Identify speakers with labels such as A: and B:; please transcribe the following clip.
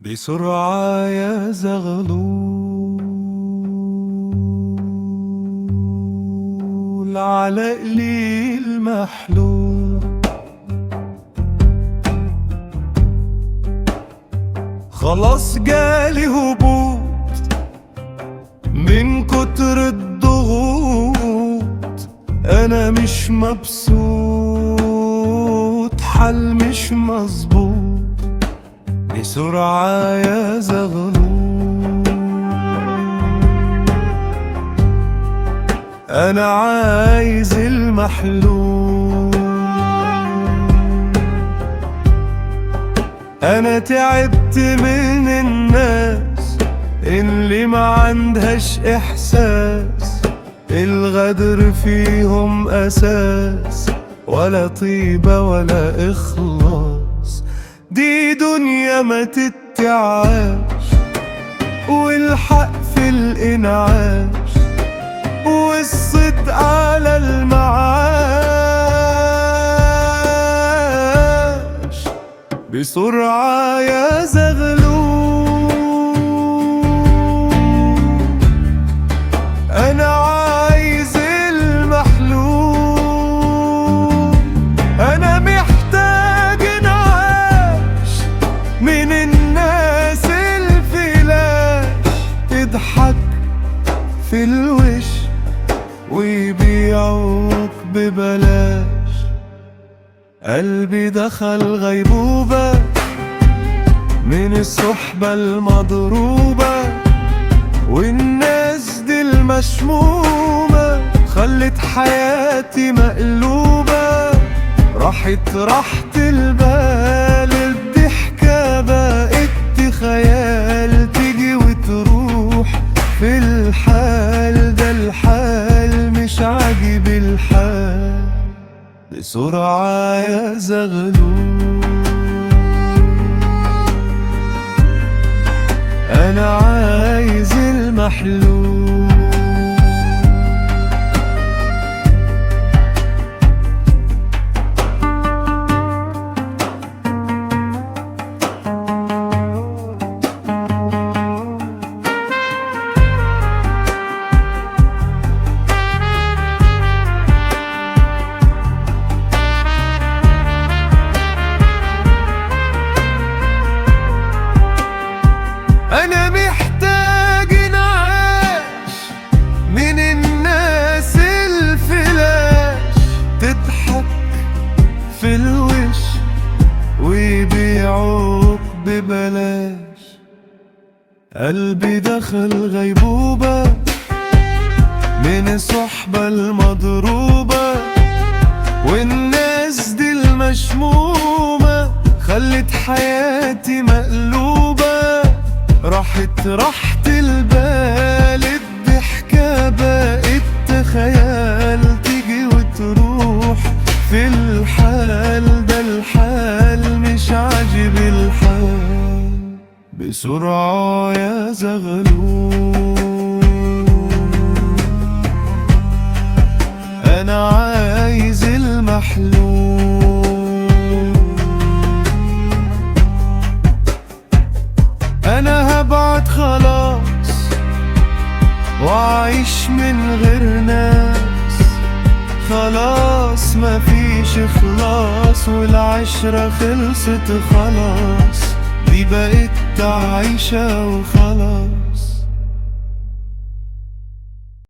A: بسرعة يا زغلول على قليل محلول، خلاص جالي هبوط من كتر الضغوط، أنا مش مبسوط، حال مش مظبوط. بسرعة يا زغلول أنا عايز المحلول، أنا تعبت من الناس اللي ما عندهاش إحساس، الغدر فيهم أساس، ولا طيبة ولا إخلاص. دي دنيا ما تتعاش، والحق في الإنعاش، والصدق على المعاش. بسرعة يا زغلول أنا عايز المحلول، أنا محتاج انعاش من الناس الفلاش، تضحك في الوش ويبيعوك ببلاش. قلبي دخل غيبوبة من الصحبة المضروبة، والناس دي المشمومة خلت حياتي مقلوبة. راحت راحة البال، الضحكة بقت خيال، تيجي وتروح في الحال ده، الحال مش عاجب الحال. بسرعة يا زغلول أنا عايز المحلول، أنا محتاج انعاش من الناس الفلاش، تضحك في الوش ويبيعوك ببلاش. قلبي دخل غيبوبة من الصحبة المضروبة، والناس دي المشمومة خلت حياتي مقلوبة. راحت راحة البال، الضحكة بقت خيال، تيجي وتروح في الحال ده، الحال مش عاجب الحال. بسرعة يا زغلول أنا عايز المحلول، أنا هبعد خلاص وأعيش من غير ناس، خلاص مفيش إخلاص، والعشرة خلصت خلاص، دي بقت عايشة وخلاص.